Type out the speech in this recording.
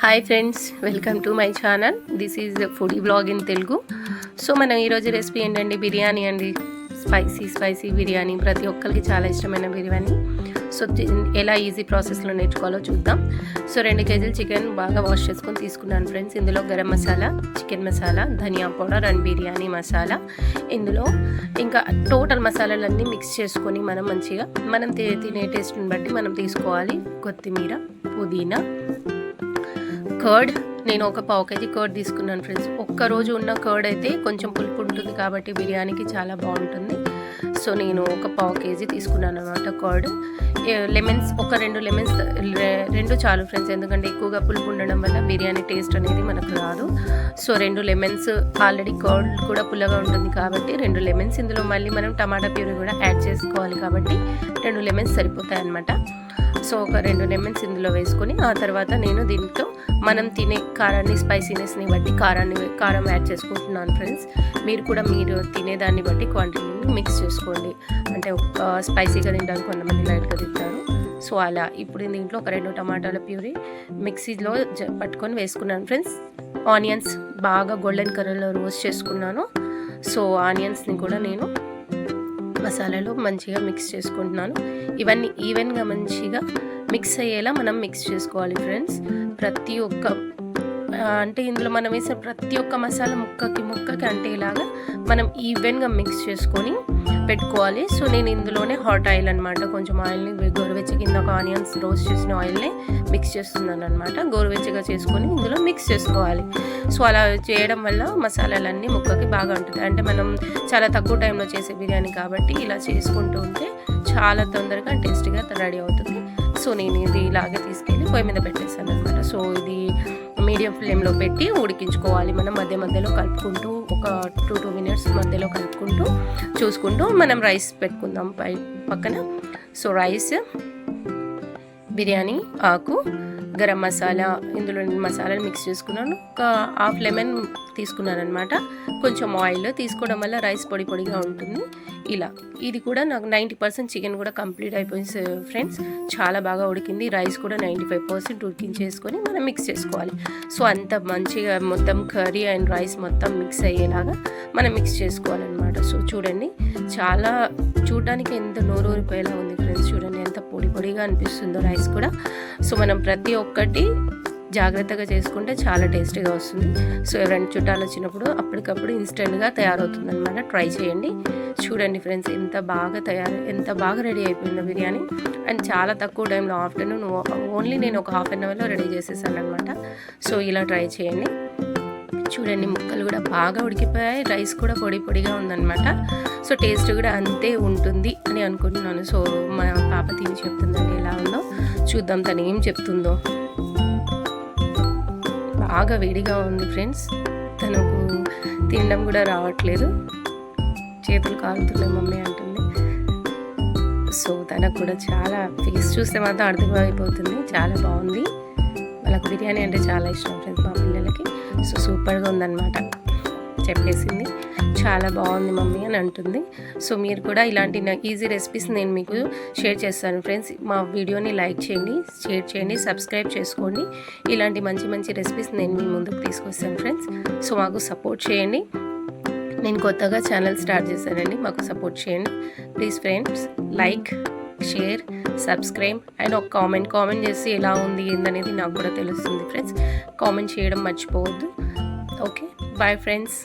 Hi friends, welcome to my channel. This is foodie blog in Telugu. So మనం ఈరోజు recipe ఏంటండి, బిర్యానీ అండి. Spicy biryani, ప్రతి ఒక్కరికి చాలా ఇష్టమైన బిర్యానీ. సో ఎలా ఈజీ ప్రాసెస్లో నేర్చుకోవాలో చూద్దాం. సో 2 కేజీలు చికెన్ బాగా వాష్ చేసుకొని తీసుకున్నాను ఫ్రెండ్స్. ఇందులో garam masala, chicken masala, dhania powder and biryani masala, ఇందులో ఇంకా టోటల్ మసాలాలన్నీ మిక్స్ చేసుకొని మనం మంచిగా తినే టేస్ట్ని బట్టి మనం తీసుకోవాలి. కొత్తిమీర, పుదీనా, కర్డ్. నేను ఒక 1/2 కేజీ కర్డ్ తీసుకున్నాను ఫ్రెండ్స్. ఒక్కరోజు ఉన్న కర్డ్ అయితే కొంచెం పులుపు ఉంటుంది కాబట్టి బిర్యానీకి చాలా బాగుంటుంది. సో నేను ఒక 1/2 కేజీ తీసుకున్నాను అనమాట కర్డ్. లెమన్స్, ఒక 2 లెమన్స్, 2 చాలు ఫ్రెండ్స్, ఎందుకంటే ఎక్కువగా పులుపు ఉండడం వల్ల బిర్యానీ టేస్ట్ అనేది మనకు రాదు. సో 2 లెమన్స్, ఆల్రెడీ కర్డ్ కూడా పుల్లగా ఉంటుంది కాబట్టి 2 లెమన్స్. ఇందులో మళ్ళీ మనం టమాటా ప్యూరీ కూడా యాడ్ చేసుకోవాలి కాబట్టి 2 లెమన్స్ సరిపోతాయి అన్నమాట. సో ఒక 2 లెమన్స్ ఇందులో వేసుకొని ఆ తర్వాత నేను దీంట్లో మనం తినే కారాన్ని, స్పైసీనెస్ని బట్టి కారం యాడ్ చేసుకుంటున్నాను ఫ్రెండ్స్. మీరు కూడా మీరు తినేదాన్ని బట్టి క్వాంటిటీని మిక్స్ చేసుకోండి. అంటే ఒక స్పైసీగా తింటారు, కొంతమంది లైట్గా తింటారు. సో అలా ఇప్పుడు దీంట్లో ఒక 2 టమాటాల ప్యూరీ మిక్సీలో పట్టుకొని వేసుకున్నాను ఫ్రెండ్స్. ఆనియన్స్ బాగా గోల్డెన్ కలర్లో రోస్ట్ చేసుకున్నాను. సో ఆనియన్స్ని కూడా నేను మసాలాలో మంచిగా మిక్స్ చేసుకుంటున్నాను. ఇవన్నీ ఈవెన్గా మంచిగా మిక్స్ అయ్యేలా మనం మిక్స్ చేసుకోవాలి ఫ్రెండ్స్. ప్రతి ఒక్క అంటే ఇందులో మనం వేసిన ప్రతి ఒక్క మసాలా ముక్కకి అంటేలాగా మనం ఈవెన్గా మిక్స్ చేసుకొని పెట్టుకోవాలి. సో నేను ఇందులోనే హాట్ ఆయిల్ అనమాట, కొంచెం ఆయిల్ని గోరువెచ్చగా కింద ఒక ఆనియన్స్ రోస్ట్ చేసిన ఆయిల్ని మిక్స్ చేస్తున్నాను అనమాట. గోరువెచ్చగా చేసుకొని ఇందులో మిక్స్ చేసుకోవాలి. సో అలా చేయడం వల్ల మసాలాలన్నీ ముక్కకి బాగా ఉంటుంది. అంటే మనం చాలా తక్కువ టైంలో చేసే బిర్యానీ కాబట్టి ఇలా చేసుకుంటూ ఉంటే చాలా తొందరగా టేస్టీగా రెడీ అవుతుంది. సో నేను ఇది ఇలాగే తీసుకెళ్ళి పొయ్యి మీద పెట్టేసాను అనమాట. సో ఇది మీడియం ఫ్లేమ్లో పెట్టి ఉడికించుకోవాలి. మనం మధ్యలో కలుపుకుంటూ ఒక 2 మినిట్స్ మధ్యలో కలుపుకుంటూ చూసుకుంటూ మనం రైస్ పెట్టుకుందాం పక్కన. సో రైస్, బిర్యానీ ఆకు, గరం మసాలా, ఇందులో మసాలాలు మిక్స్ చేసుకున్నాను. ఒక 1/2 లెమన్ తీసుకున్నాను అనమాట. కొంచెం ఆయిల్ తీసుకోవడం వల్ల రైస్ పొడిగా ఉంటుంది. ఇలా ఇది కూడా నాకు 90% చికెన్ కూడా కంప్లీట్ అయిపోయింది ఫ్రెండ్స్. చాలా బాగా ఉడికింది. రైస్ కూడా 95% ఉడికించేసుకొని మనం మిక్స్ చేసుకోవాలి. సో అంత మంచిగా మొత్తం కర్రీ అండ్ రైస్ మొత్తం మిక్స్ అయ్యేలాగా మనం మిక్స్ చేసుకోవాలన్నమాట. సో చూడండి, చాలా చూడడానికి ఎంత నోరూరిపోయేలా ఉంది ఫ్రెండ్స్. చూడండి ఎంత పొడిగా అనిపిస్తుందో రైస్ కూడా. సో మనం ప్రతి ఒక్కటి జాగ్రత్తగా చేసుకుంటే చాలా టేస్టీగా వస్తుంది. సో ఎవరైనా చుట్టాలు వచ్చినప్పుడు అప్పటికప్పుడు ఇన్స్టెంట్గా తయారవుతుంది అనమాట. ట్రై చేయండి. చూడండి ఫ్రెండ్స్ ఎంత బాగా రెడీ అయిపోయిందో బిర్యానీ. అండ్ చాలా తక్కువ టైంలో, ఆఫ్టర్నూన్ ఓన్లీ నేను ఒక 1/2 అవర్లో రెడీ చేసేసాను అనమాట. సో ఇలా ట్రై చేయండి. చూడండి ముక్కలు కూడా బాగా ఉడికిపోయాయి, రైస్ కూడా పొడిగా ఉందన్నమాట. సో టేస్ట్ కూడా అంతే ఉంటుంది అని అనుకుంటున్నాను. సో మా పాప తిని చెప్తుందండి ఎలా ఉందో, చూద్దాం తను ఏం చెప్తుందో. బాగా వేడిగా ఉంది ఫ్రెండ్స్, తనకు తినడం కూడా రావట్లేదు, చేతులు కాలుతున్నాయి మమ్మీ అంటుంది. సో తనకు కూడా చాలా ఫేస్ చూస్తే మాత్రం అర్థమైపోతుంది, చాలా బాగుంది. వాళ్ళకి బిర్యానీ అంటే చాలా ఇష్టం ఫ్రెండ్స్, మా పిల్లలకి. సో సూపర్గా ఉందన్నమాట, చెప్పేసింది చాలా బాగుంది మమ్మీ అని అంటుంది. సో మీరు కూడా ఇలాంటి ఈజీ రెసిపీస్ నేను మీకు షేర్ చేస్తాను ఫ్రెండ్స్. మా వీడియోని లైక్ చేయండి, షేర్ చేయండి, సబ్స్క్రైబ్ చేసుకోండి. ఇలాంటి మంచి రెసిపీస్ నేను మీ ముందుకు తీసుకొస్తాను ఫ్రెండ్స్. సో మాకు సపోర్ట్ చేయండి. నేను కొత్తగా ఛానల్ స్టార్ట్ చేశానండి, మాకు సపోర్ట్ చేయండి please friends. Like, share, subscribe and ఒక కామెంట్ చేసి ఎలా ఉంది ఏందనేది నాకు కూడా తెలుస్తుంది ఫ్రెండ్స్. కామెంట్ చేయడం మర్చిపోవద్దు. Okay, bye friends.